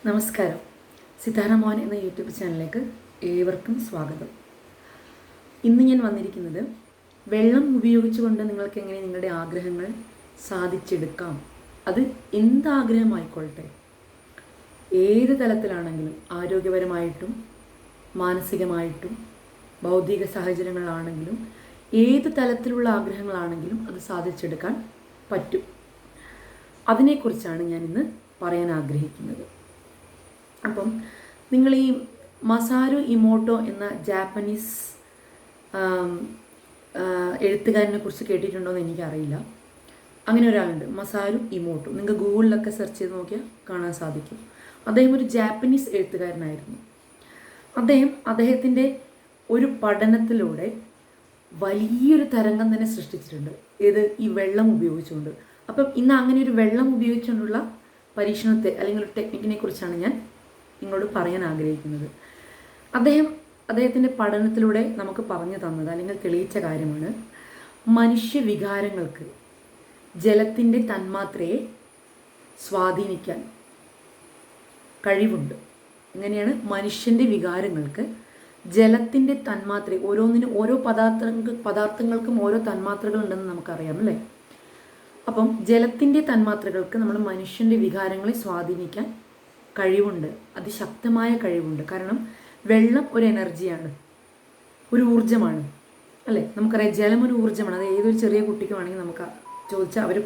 നമസ്കാരം. സിതാര മോൻ എന്ന യൂട്യൂബ് ചാനലിലേക്ക് ഏവർക്കും സ്വാഗതം. ഇന്ന് ഞാൻ വന്നിരിക്കുന്നത് വെള്ളം ഉപയോഗിച്ചുകൊണ്ട് നിങ്ങൾക്ക് എങ്ങനെ നിങ്ങളുടെ ആഗ്രഹങ്ങൾ സാധിച്ചെടുക്കാം. അത് എന്താഗ്രഹമായിക്കൊള്ളട്ടെ, ഏത് തലത്തിലാണെങ്കിലും, ആരോഗ്യപരമായിട്ടും മാനസികമായിട്ടും ഭൗതിക സാഹചര്യങ്ങളാണെങ്കിലും ഏത് തലത്തിലുള്ള ആഗ്രഹങ്ങളാണെങ്കിലും അത് സാധിച്ചെടുക്കാൻ പറ്റും. അതിനെക്കുറിച്ചാണ് ഞാൻ ഇന്ന് പറയാൻ ആഗ്രഹിക്കുന്നത്. അപ്പം നിങ്ങൾ ഈ മസാരു ഇമോട്ടോ എന്ന ജാപ്പനീസ് എഴുത്തുകാരനെ കുറിച്ച് കേട്ടിട്ടുണ്ടോ എന്ന് എനിക്കറിയില്ല. അങ്ങനെ ഒരാളുണ്ട്, മസാരു ഇമോട്ടോ. നിങ്ങൾക്ക് ഗൂഗിളിലൊക്കെ സെർച്ച് ചെയ്ത് നോക്കിയാൽ കാണാൻ സാധിക്കും. അദ്ദേഹം ഒരു ജാപ്പനീസ് എഴുത്തുകാരനായിരുന്നു. അദ്ദേഹത്തിൻ്റെ ഒരു പഠനത്തിലൂടെ വലിയൊരു തരംഗം തന്നെ സൃഷ്ടിച്ചിട്ടുണ്ട്. ഈ വെള്ളം ഉപയോഗിച്ചുകൊണ്ട്. അപ്പം ഇന്ന് അങ്ങനെ ഒരു വെള്ളം ഉപയോഗിച്ചുകൊണ്ടുള്ള പരീക്ഷണത്തെ അല്ലെങ്കിൽ ഒരു ടെക്നിക്കിനെ കുറിച്ചാണ് ഞാൻ നിങ്ങളോട് പറയാൻ ആഗ്രഹിക്കുന്നത്. അദ്ദേഹത്തിൻ്റെ പഠനത്തിലൂടെ നമുക്ക് പറഞ്ഞു തന്നത് അല്ലെങ്കിൽ തെളിയിച്ച കാര്യമാണ്, മനുഷ്യ വികാരങ്ങൾക്ക് ജലത്തിൻ്റെ തന്മാത്രയെ സ്വാധീനിക്കാൻ കഴിവുണ്ട്. എങ്ങനെയാണ് മനുഷ്യൻ്റെ വികാരങ്ങൾക്ക് ജലത്തിൻ്റെ തന്മാത്ര, ഓരോന്നിനും ഓരോ പദാർത്ഥങ്ങൾക്കും ഓരോ തന്മാത്രകളുണ്ടെന്ന് നമുക്കറിയാം അല്ലേ? അപ്പം ജലത്തിൻ്റെ തന്മാത്രകൾക്ക് നമ്മൾ മനുഷ്യൻ്റെ വികാരങ്ങളെ സ്വാധീനിക്കാൻ കഴിവുണ്ട്, അതിശക്തമായ കഴിവുണ്ട്. കാരണം വെള്ളം ഒരു എനർജിയാണ്, ഒരു ഊർജ്ജമാണ് അല്ലേ? നമുക്കറിയാം ജലം ഒരു ഊർജ്ജമാണ്. അത് ഏതൊരു ചെറിയ കുട്ടിക്ക് വേണമെങ്കിൽ നമുക്ക് ചോദിച്ചാൽ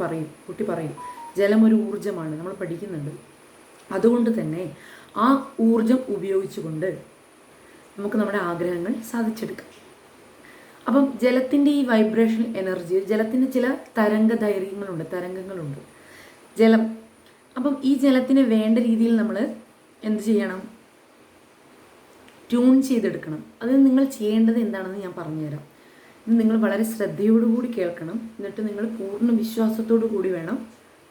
കുട്ടി പറയും ജലം ഒരു ഊർജ്ജമാണ്, നമ്മൾ പഠിക്കുന്നുണ്ട്. അതുകൊണ്ട് തന്നെ ആ ഊർജ്ജം ഉപയോഗിച്ചുകൊണ്ട് നമുക്ക് നമ്മുടെ ആഗ്രഹങ്ങൾ സാധിച്ചെടുക്കാം. അപ്പം ജലത്തിൻ്റെ ഈ വൈബ്രേഷൻ എനർജി, ജലത്തിൻ്റെ ചില തരംഗങ്ങളുണ്ട് ജലം. അപ്പം ഈ ജലത്തിന് വേണ്ട രീതിയിൽ നമ്മൾ എന്ത് ചെയ്യണം? ട്യൂൺ ചെയ്തെടുക്കണം. അത് നിങ്ങൾ ചെയ്യേണ്ടത് എന്താണെന്ന് ഞാൻ പറഞ്ഞുതരാം. ഇത് നിങ്ങൾ വളരെ ശ്രദ്ധയോടുകൂടി കേൾക്കണം. എന്നിട്ട് നിങ്ങൾ പൂർണ്ണ വിശ്വാസത്തോടു കൂടി വേണം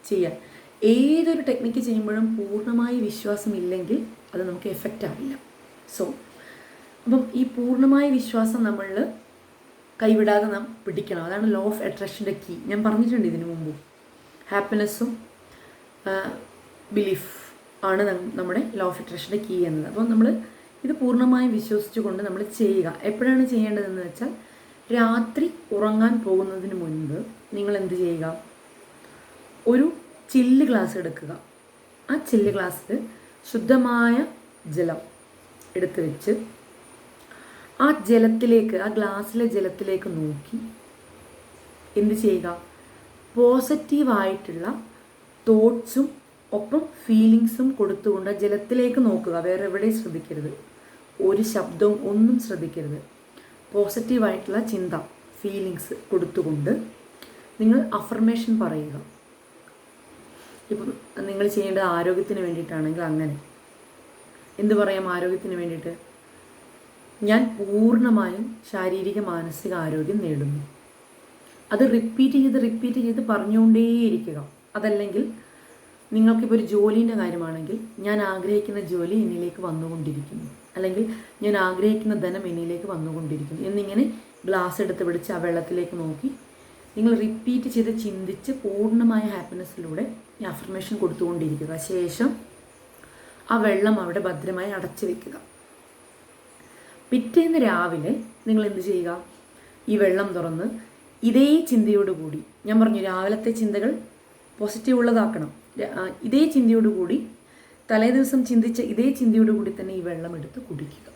ചെയ്യാൻ. ഏതൊരു ടെക്നിക്ക് ചെയ്യുമ്പോഴും പൂർണ്ണമായി വിശ്വാസമില്ലെങ്കിൽ അത് നമുക്ക് എഫക്റ്റ് ആവില്ല. അപ്പം ഈ പൂർണ്ണമായ വിശ്വാസം നമ്മൾ കൈവിടാതെ നാം പിടിക്കണം. അതാണ് ലോ ഓഫ് അട്രാക്ഷൻ്റെ കീ. ഞാൻ പറഞ്ഞിട്ടുണ്ട് ഇതിനു മുമ്പ്. ഹാപ്പിനെസ്സും ബിലീഫ് ആണ് നമ്മുടെ ലോ ഓഫ് അട്രാക്ഷൻ്റെ കീ എന്നത്. അപ്പോൾ നമ്മൾ ഇത് പൂർണ്ണമായും വിശ്വസിച്ചുകൊണ്ട് നമ്മൾ ചെയ്യുക. എപ്പോഴാണ് ചെയ്യേണ്ടതെന്ന് വെച്ചാൽ, രാത്രി ഉറങ്ങാൻ പോകുന്നതിന് മുൻപ് നിങ്ങൾ എന്ത് ചെയ്യുക? ഒരു ചില്ല് ഗ്ലാസ് എടുക്കുക. ആ ചില്ല് ഗ്ലാസ്സിൽ ശുദ്ധമായ ജലം എടുത്ത് വെച്ച് ആ ഗ്ലാസ്സിലെ ജലത്തിലേക്ക് നോക്കി എന്ത് ചെയ്യുക? പോസിറ്റീവായിട്ടുള്ള തോട്ട്സും ഒപ്പം ഫീലിങ്സും കൊടുത്തുകൊണ്ട് ജലത്തിലേക്ക് നോക്കുക. വേറെ എവിടെയും ശ്രദ്ധിക്കരുത്, ഒരു ശബ്ദവും ഒന്നും ശ്രദ്ധിക്കരുത്. പോസിറ്റീവായിട്ടുള്ള ചിന്ത, ഫീലിങ്സ് കൊടുത്തുകൊണ്ട് നിങ്ങൾ അഫർമേഷൻ പറയുക. ഇപ്പം നിങ്ങൾ ചെയ്യേണ്ടത് ആരോഗ്യത്തിന് വേണ്ടിയിട്ടാണെങ്കിൽ അങ്ങനെ എന്ത് പറയാം? ആരോഗ്യത്തിന് വേണ്ടിയിട്ട് ഞാൻ പൂർണ്ണമായും ശാരീരിക മാനസിക ആരോഗ്യം നേടുന്നു. അത് റിപ്പീറ്റ് ചെയ്ത് പറഞ്ഞുകൊണ്ടേയിരിക്കുക. അതല്ലെങ്കിൽ നിങ്ങൾക്കിപ്പോൾ ഒരു ജോലീൻ്റെ കാര്യമാണെങ്കിൽ, ഞാൻ ആഗ്രഹിക്കുന്ന ജോലി എന്നിലേക്ക് വന്നുകൊണ്ടിരിക്കുന്നു, അല്ലെങ്കിൽ ഞാൻ ആഗ്രഹിക്കുന്ന ധനം എന്നിലേക്ക് വന്നുകൊണ്ടിരിക്കുന്നു എന്നിങ്ങനെ ഗ്ലാസ് എടുത്ത് പിടിച്ച് ആ വെള്ളത്തിലേക്ക് നോക്കി നിങ്ങൾ റിപ്പീറ്റ് ചെയ്ത് ചിന്തിച്ച് പൂർണ്ണമായ ഹാപ്പിനെസ്സിലൂടെ ഈ അഫർമേഷൻ കൊടുത്തുകൊണ്ടിരിക്കുക. ശേഷം ആ വെള്ളം അവിടെ ഭദ്രമായി അടച്ചു വെക്കുക. പിറ്റേന്ന് രാവിലെ നിങ്ങൾ എന്ത് ചെയ്യുക? ഈ വെള്ളം തുറന്ന് ഇതേ ചിന്തയോടുകൂടി, ഞാൻ പറഞ്ഞു രാവിലത്തെ ചിന്തകൾ പോസിറ്റീവ് ഉള്ളതാക്കണം. ഇതേ ചിന്തയോടുകൂടി, തലേ ദിവസം ചിന്തിച്ച ഇതേ ചിന്തയോടുകൂടി തന്നെ ഈ വെള്ളം എടുത്ത് കുടിക്കുക.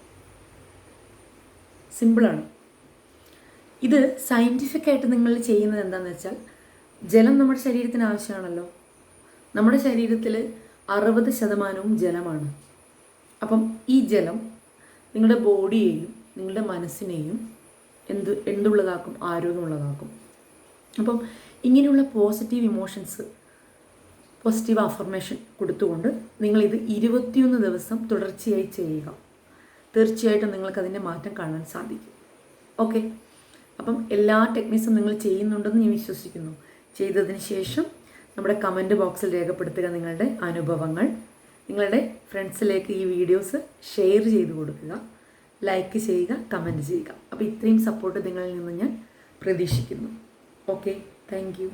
സിമ്പിളാണ്. ഇത് സയൻറ്റിഫിക്കായിട്ട് നിങ്ങൾ ചെയ്യുന്നത് എന്താണെന്ന് വെച്ചാൽ, ജലം നമ്മുടെ ശരീരത്തിന് ആവശ്യമാണല്ലോ. നമ്മുടെ ശരീരത്തിൽ 60% ജലമാണ്. അപ്പം ഈ ജലം നിങ്ങളുടെ ബോഡിയെയും നിങ്ങളുടെ മനസ്സിനെയും എന്തുള്ളതാക്കും? ആരോഗ്യമുള്ളതാക്കും. അപ്പം ഇങ്ങനെയുള്ള പോസിറ്റീവ് ഇമോഷൻസ്, പോസിറ്റീവ് അഫർമേഷൻ കൊടുത്തുകൊണ്ട് നിങ്ങളിത് 21 ദിവസം തുടർച്ചയായി ചെയ്യുക. തീർച്ചയായിട്ടും നിങ്ങൾക്കതിൻ്റെ മാറ്റം കാണാൻ സാധിക്കും. ഓക്കെ, അപ്പം എല്ലാ ടെക്നിക്സും നിങ്ങൾ ചെയ്യുന്നുണ്ടെന്ന് ഞാൻ വിശ്വസിക്കുന്നു. ചെയ്തതിന് ശേഷം നമ്മുടെ കമൻറ്റ് ബോക്സിൽ രേഖപ്പെടുത്തുക നിങ്ങളുടെ അനുഭവങ്ങൾ. നിങ്ങളുടെ ഫ്രണ്ട്സിലേക്ക് ഈ വീഡിയോസ് ഷെയർ ചെയ്ത് കൊടുക്കുക, ലൈക്ക് ചെയ്യുക, കമൻറ്റ് ചെയ്യുക. അപ്പോൾ ഇത്രയും സപ്പോർട്ട് നിങ്ങളിൽ നിന്ന് ഞാൻ പ്രതീക്ഷിക്കുന്നു. Okay, thank you.